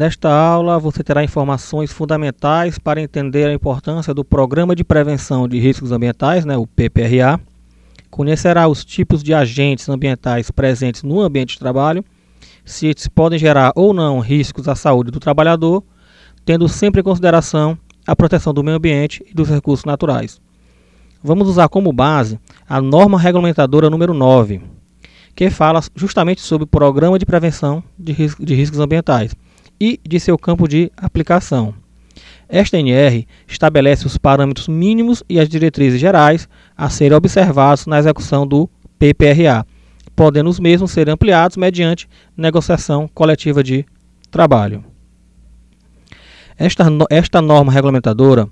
Nesta aula você terá informações fundamentais para entender a importância do Programa de Prevenção de Riscos Ambientais, o PPRA. Conhecerá os tipos de agentes ambientais presentes no ambiente de trabalho, se estes podem gerar ou não riscos à saúde do trabalhador, tendo sempre em consideração a proteção do meio ambiente e dos recursos naturais. Vamos usar como base a norma regulamentadora número 9, que fala justamente sobre o Programa de Prevenção de Riscos Ambientais e de seu campo de aplicação. Esta NR estabelece os parâmetros mínimos e as diretrizes gerais a serem observados na execução do PPRA, podendo os mesmos ser ampliados mediante negociação coletiva de trabalho. Esta norma regulamentadora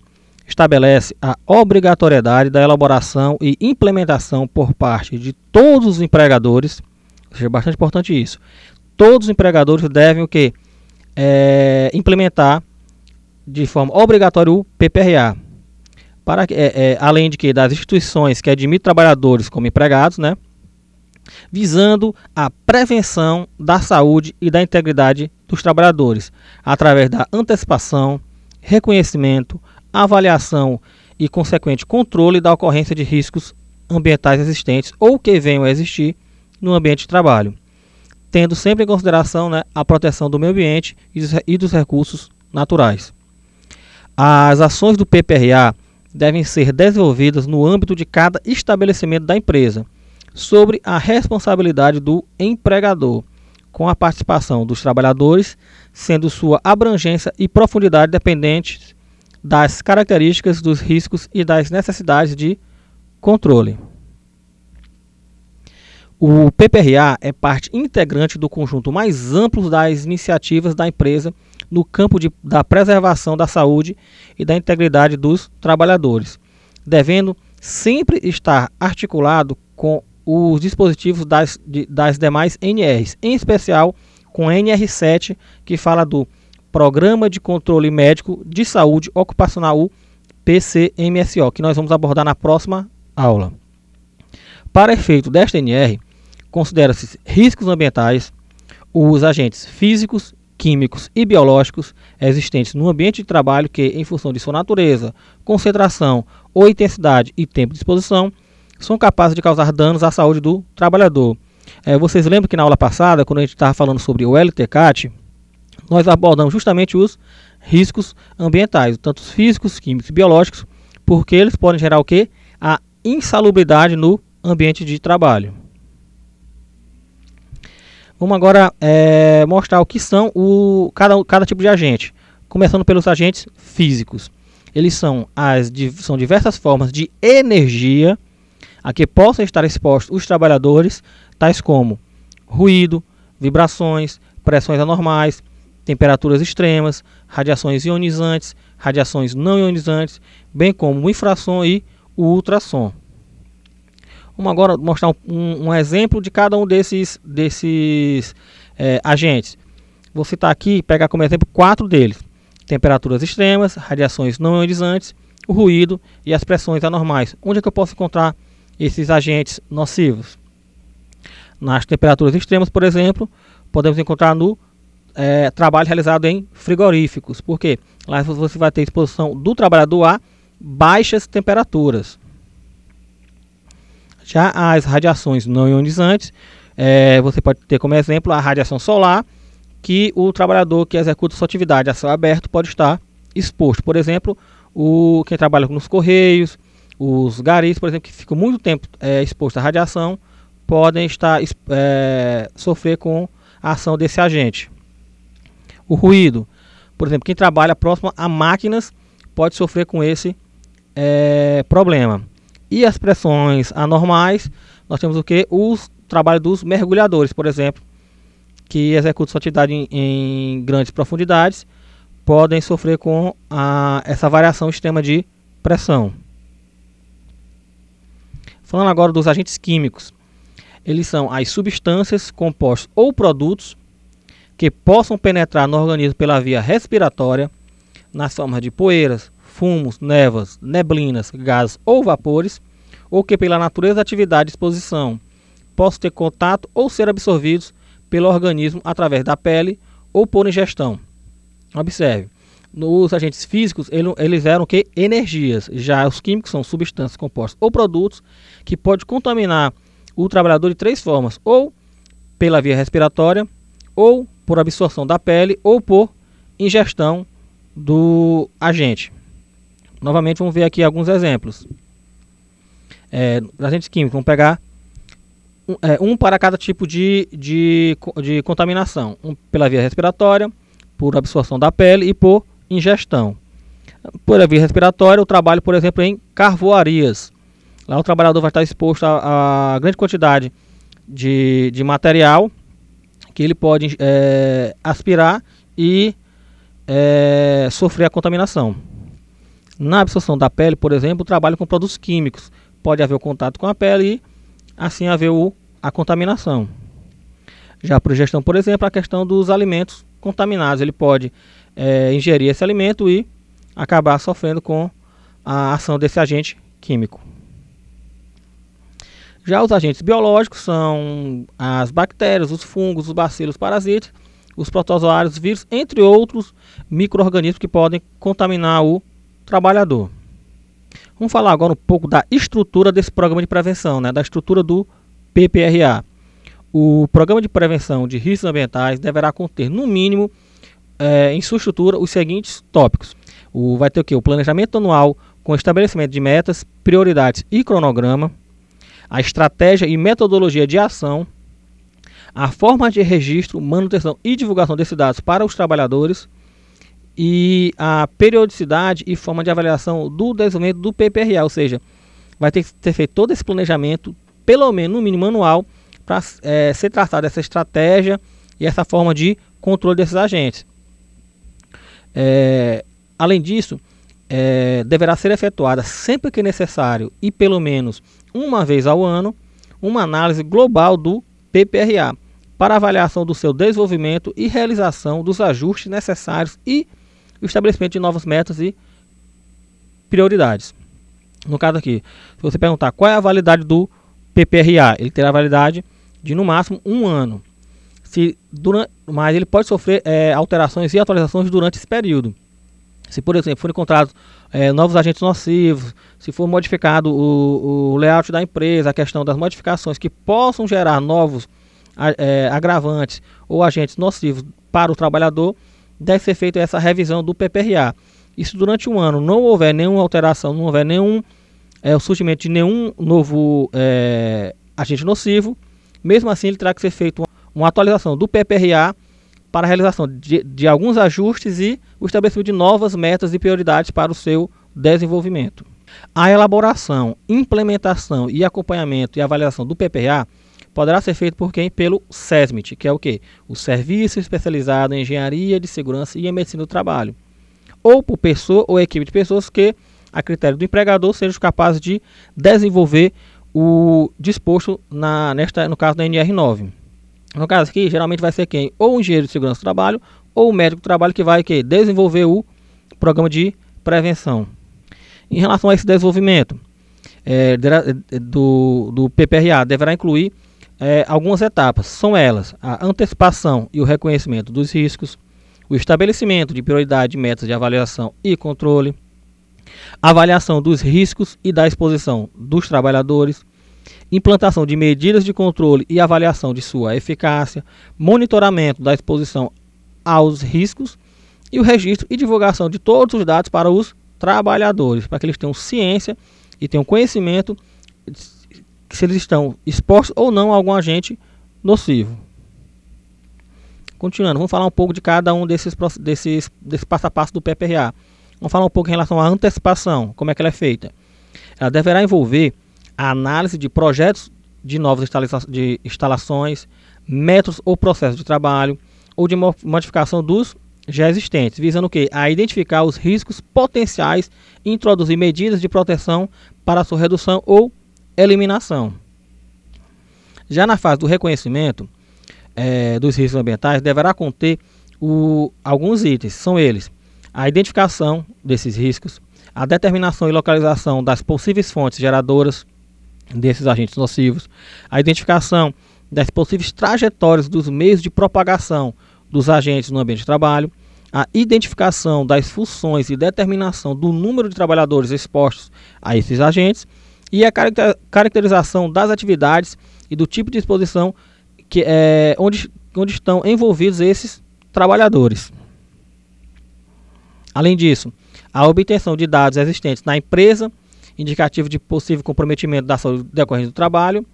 estabelece a obrigatoriedade da elaboração e implementação por parte de todos os empregadores, ou seja, bastante importante isso, todos os empregadores devem implementar de forma obrigatória o PPRA, além de que das instituições que admitem trabalhadores como empregados, visando a prevenção da saúde e da integridade dos trabalhadores, através da antecipação, reconhecimento, avaliação e consequente controle da ocorrência de riscos ambientais existentes ou que venham a existir no ambiente de trabalho, tendo sempre em consideração a proteção do meio ambiente e dos recursos naturais. As ações do PPRA devem ser desenvolvidas no âmbito de cada estabelecimento da empresa, sobre a responsabilidade do empregador, com a participação dos trabalhadores, sendo sua abrangência e profundidade dependentes das características dos riscos e das necessidades de controle. O PPRA é parte integrante do conjunto mais amplo das iniciativas da empresa no campo da preservação da saúde e da integridade dos trabalhadores, devendo sempre estar articulado com os dispositivos das demais NRs, em especial com a NR7, que fala do Programa de Controle Médico de Saúde Ocupacional, o PCMSO, que nós vamos abordar na próxima aula. Para efeito desta NR, considera-se riscos ambientais os agentes físicos, químicos e biológicos existentes no ambiente de trabalho que, em função de sua natureza, concentração ou intensidade e tempo de exposição, são capazes de causar danos à saúde do trabalhador. Vocês lembram que na aula passada, quando a gente estava falando sobre o LTCAT, nós abordamos justamente os riscos ambientais, tanto os físicos, químicos e biológicos, porque eles podem gerar o quê? A insalubridade no ambiente de trabalho. Vamos agora mostrar o que são cada tipo de agente, começando pelos agentes físicos. Eles são diversas formas de energia a que possam estar expostos os trabalhadores, tais como ruído, vibrações, pressões anormais, temperaturas extremas, radiações ionizantes, radiações não ionizantes, bem como o infrassom e o ultrassom. Vamos agora mostrar um exemplo de cada um desses agentes. Vou citar aqui, pegar como exemplo 4 deles: temperaturas extremas, radiações não ionizantes, o ruído e as pressões anormais. Onde é que eu posso encontrar esses agentes nocivos? Nas temperaturas extremas, por exemplo, podemos encontrar no trabalho realizado em frigoríficos, porque lá você vai ter exposição do trabalhador a baixas temperaturas. Já as radiações não ionizantes, você pode ter como exemplo a radiação solar, que o trabalhador que executa sua atividade a céu aberto pode estar exposto. Por exemplo, quem trabalha nos correios, os garis, por exemplo, que ficam muito tempo expostos à radiação, podem sofrer com a ação desse agente. O ruído, por exemplo, quem trabalha próximo a máquinas pode sofrer com esse problema. E as pressões anormais, nós temos o que? Os trabalhos dos mergulhadores, por exemplo, que executam sua atividade em grandes profundidades, podem sofrer com essa variação extrema de pressão. Falando agora dos agentes químicos, eles são as substâncias, compostos ou produtos que possam penetrar no organismo pela via respiratória, nas formas de poeiras, fumos, névoas, neblinas, gases ou vapores, ou que pela natureza da atividade de exposição possam ter contato ou ser absorvidos pelo organismo através da pele ou por ingestão. Observe, nos agentes físicos eles eram que energias, já os químicos são substâncias compostas ou produtos que podem contaminar o trabalhador de três formas: ou pela via respiratória, ou por absorção da pele, ou por ingestão do agente. Novamente vamos ver aqui alguns exemplos. Agentes químicos, vamos pegar um para cada tipo de contaminação: um pela via respiratória, por absorção da pele e por ingestão. Por via respiratória, o trabalho, por exemplo, em carvoarias. Lá o trabalhador vai estar exposto a grande quantidade de material que ele pode aspirar e sofrer a contaminação. Na absorção da pele, por exemplo, o trabalho com produtos químicos. Pode haver o contato com a pele e assim haver a contaminação. Já por ingestão, por exemplo, a questão dos alimentos contaminados. Ele pode ingerir esse alimento e acabar sofrendo com a ação desse agente químico. Já os agentes biológicos são as bactérias, os fungos, os bacilos, os parasitas, os protozoários, vírus, entre outros micro-organismos que podem contaminar o trabalhador. Vamos falar agora um pouco da estrutura desse programa de prevenção, da estrutura do PPRA. O Programa de Prevenção de Riscos Ambientais deverá conter, no mínimo, em sua estrutura, os seguintes tópicos. Vai ter o quê? O planejamento anual com estabelecimento de metas, prioridades e cronograma, a estratégia e metodologia de ação, a forma de registro, manutenção e divulgação desses dados para os trabalhadores e a periodicidade e forma de avaliação do desenvolvimento do PPRA, ou seja, vai ter que ser feito todo esse planejamento, pelo menos no mínimo anual, para ser traçada essa estratégia e essa forma de controle desses agentes. Além disso, deverá ser efetuada sempre que necessário e pelo menos uma vez ao ano uma análise global do PPRA para avaliação do seu desenvolvimento e realização dos ajustes necessários e o estabelecimento de novas metas e prioridades. No caso aqui, se você perguntar qual é a validade do PPRA, ele terá validade de no máximo 1 ano. Mas ele pode sofrer alterações e atualizações durante esse período. Se, por exemplo, forem encontrados novos agentes nocivos, se for modificado o layout da empresa, a questão das modificações que possam gerar novos agravantes ou agentes nocivos para o trabalhador, deve ser feita essa revisão do PPRA. E se durante um ano não houver nenhuma alteração, não houver o surgimento de nenhum novo agente nocivo, mesmo assim ele terá que ser feito uma atualização do PPRA para a realização de alguns ajustes e o estabelecimento de novas metas e prioridades para o seu desenvolvimento. A elaboração, implementação e acompanhamento e avaliação do PPRA poderá ser feito por quem? Pelo SESMIT, que é o quê? O Serviço Especializado em Engenharia de Segurança e em Medicina do Trabalho. Ou por pessoa ou equipe de pessoas que, a critério do empregador, sejam capazes de desenvolver o disposto no caso da NR9. No caso aqui, geralmente vai ser quem? Ou o engenheiro de segurança do trabalho ou o médico do trabalho que vai desenvolver o programa de prevenção. Em relação a esse desenvolvimento do PPRA, deverá incluir algumas etapas. São elas: a antecipação e o reconhecimento dos riscos, o estabelecimento de prioridade, metas de avaliação e controle, avaliação dos riscos e da exposição dos trabalhadores, implantação de medidas de controle e avaliação de sua eficácia, monitoramento da exposição aos riscos e o registro e divulgação de todos os dados para os trabalhadores, para que eles tenham ciência e tenham conhecimento se eles estão expostos ou não a algum agente nocivo. Continuando, vamos falar um pouco de cada um desse passo a passo do PPRA. Vamos falar um pouco em relação à antecipação, como é que ela é feita. Ela deverá envolver a análise de projetos de novas instalações, métodos ou processos de trabalho ou de modificação dos já existentes, visando o quê? A identificar os riscos potenciais e introduzir medidas de proteção para a sua redução ou eliminação. Já na fase do reconhecimento dos riscos ambientais, deverá conter alguns itens. São eles: a identificação desses riscos, a determinação e localização das possíveis fontes geradoras desses agentes nocivos, a identificação das possíveis trajetórias dos meios de propagação dos agentes no ambiente de trabalho, a identificação das funções e determinação do número de trabalhadores expostos a esses agentes e a caracterização das atividades e do tipo de exposição onde estão envolvidos esses trabalhadores. Além disso, a obtenção de dados existentes na empresa, indicativo de possível comprometimento da saúde decorrente do trabalho,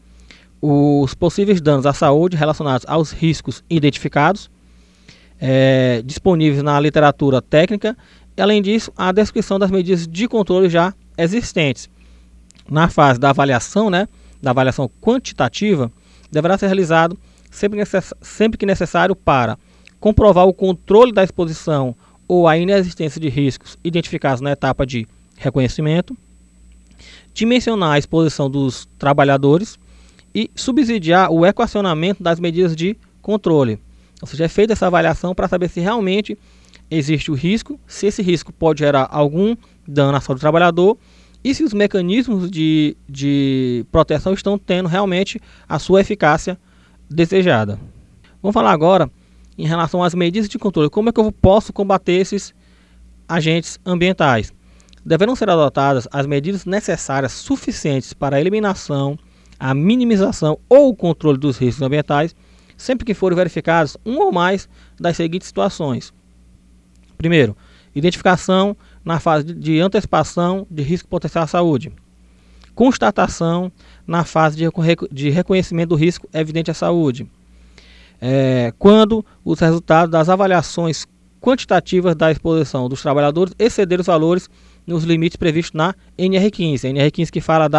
os possíveis danos à saúde relacionados aos riscos identificados, disponíveis na literatura técnica, e além disso, a descrição das medidas de controle já existentes. Na fase da avaliação quantitativa, deverá ser realizado sempre que necessário para comprovar o controle da exposição ou a inexistência de riscos identificados na etapa de reconhecimento, dimensionar a exposição dos trabalhadores e subsidiar o equacionamento das medidas de controle. Ou seja, é feita essa avaliação para saber se realmente existe o risco, se esse risco pode gerar algum dano à saúde do trabalhador e se os mecanismos de proteção estão tendo realmente a sua eficácia desejada. Vamos falar agora em relação às medidas de controle. Como é que eu posso combater esses agentes ambientais? Deverão ser adotadas as medidas necessárias suficientes para a eliminação, a minimização ou o controle dos riscos ambientais, sempre que forem verificados uma ou mais das seguintes situações. Primeiro, identificação na fase de antecipação de risco potencial à saúde. Constatação na fase de reconhecimento do risco evidente à saúde. Quando os resultados das avaliações quantitativas da exposição dos trabalhadores excederem os valores nos limites previstos na NR15. A NR15 que fala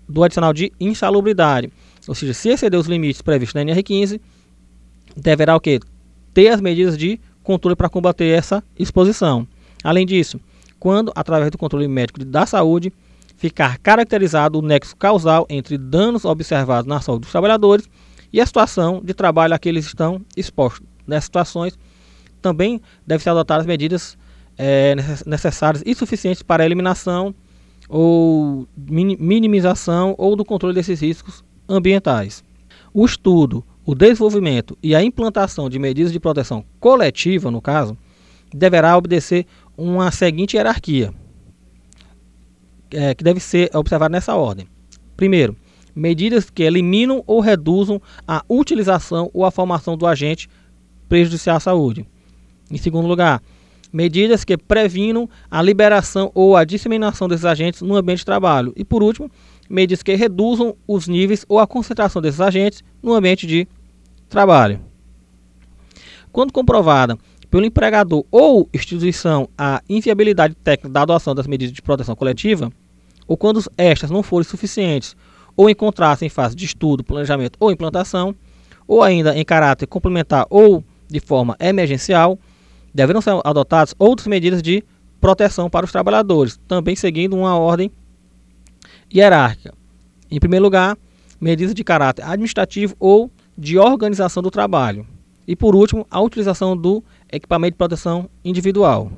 do adicional de insalubridade. Ou seja, se exceder os limites previstos na NR15, deverá ter as medidas de controle para combater essa exposição. Além disso, quando, através do controle médico da saúde, ficar caracterizado o nexo causal entre danos observados na saúde dos trabalhadores e a situação de trabalho a que eles estão expostos. Nessas situações, também devem ser adotadas medidas necessárias e suficientes para a eliminação ou minimização ou do controle desses riscos ambientais. O estudo, o desenvolvimento e a implantação de medidas de proteção coletiva, no caso, deverá obedecer uma seguinte hierarquia, que deve ser observada nessa ordem. Primeiro, medidas que eliminam ou reduzam a utilização ou a formação do agente prejudicial à saúde. Em segundo lugar, medidas que previnam a liberação ou a disseminação desses agentes no ambiente de trabalho. E por último, medidas que reduzam os níveis ou a concentração desses agentes no ambiente de trabalho. Quando comprovada pelo empregador ou instituição a inviabilidade técnica da adoção das medidas de proteção coletiva, ou quando estas não forem suficientes, ou encontrassem em fase de estudo, planejamento ou implantação, ou ainda em caráter complementar ou de forma emergencial, deverão ser adotadas outras medidas de proteção para os trabalhadores, também seguindo uma ordem hierárquica. Em primeiro lugar, medidas de caráter administrativo ou de organização do trabalho. E por último, a utilização do equipamento de proteção individual.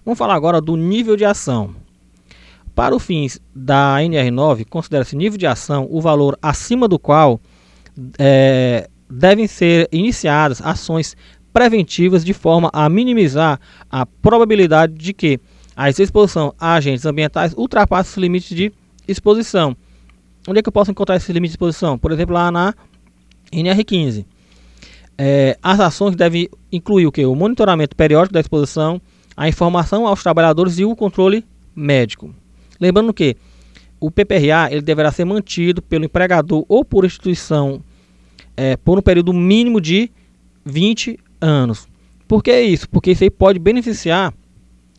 Vamos falar agora do nível de ação. Para os fins da NR9, considera-se nível de ação o valor acima do qual devem ser iniciadas ações preventivas de forma a minimizar a probabilidade de que a exposição a agentes ambientais ultrapasse os limites de exposição. Onde é que eu posso encontrar esses limites de exposição? Por exemplo, lá na NR15. As ações devem incluir o monitoramento periódico da exposição, a informação aos trabalhadores e o controle médico. Lembrando que o PPRA ele deverá ser mantido pelo empregador ou por instituição por um período mínimo de 20 anos. Por que isso? Porque isso aí pode beneficiar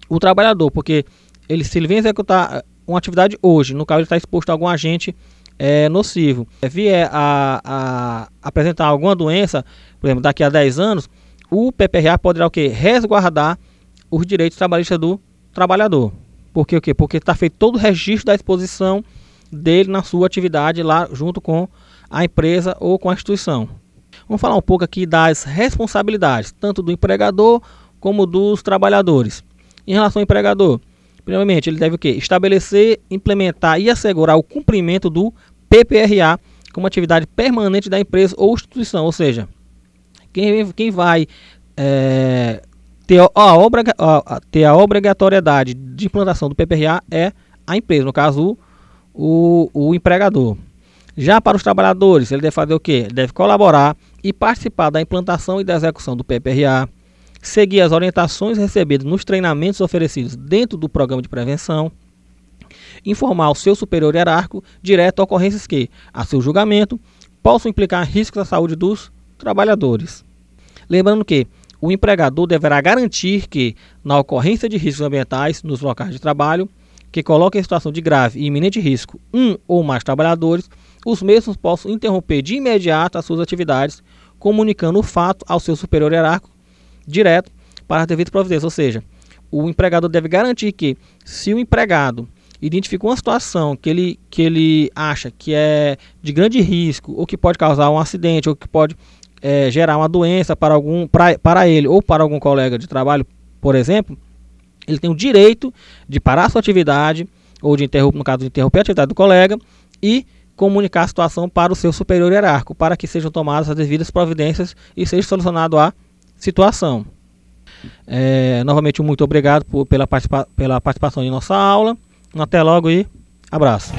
o trabalhador, porque se ele vem executar uma atividade hoje, no caso ele está exposto a algum agente nocivo, vier a apresentar alguma doença, por exemplo, daqui a 10 anos, o PPRA poderá resguardar os direitos trabalhistas do trabalhador. Por quê? Porque está feito todo o registro da exposição dele na sua atividade lá junto com a empresa ou com a instituição. Vamos falar um pouco aqui das responsabilidades, tanto do empregador como dos trabalhadores. Em relação ao empregador, primeiramente, ele deve estabelecer, implementar e assegurar o cumprimento do PPRA como atividade permanente da empresa ou instituição. Ou seja, quem vai ter a obrigatoriedade de implantação do PPRA é a empresa, no caso o empregador. Já para os trabalhadores, ele deve fazer o quê? Ele deve colaborar e participar da implantação e da execução do PPRA, seguir as orientações recebidas nos treinamentos oferecidos dentro do programa de prevenção, informar o seu superior hierárquico direto a ocorrências que, a seu julgamento, possam implicar riscos à saúde dos trabalhadores. Lembrando que o empregador deverá garantir que, na ocorrência de riscos ambientais nos locais de trabalho, que coloquem em situação de grave e iminente risco um ou mais trabalhadores, os mesmos possam interromper de imediato as suas atividades, comunicando o fato ao seu superior hierárquico direto para as devidas providências. Ou seja, o empregador deve garantir que, se o empregado identifica uma situação que ele acha que é de grande risco, ou que pode causar um acidente, ou que pode gerar uma doença para ele ou para algum colega de trabalho, por exemplo, ele tem o direito de parar a sua atividade, ou de interromper, no caso de interromper a atividade do colega, e comunicar a situação para o seu superior hierárquico, para que sejam tomadas as devidas providências e seja solucionado a situação. Novamente, muito obrigado pela participação em nossa aula. Até logo e abraço.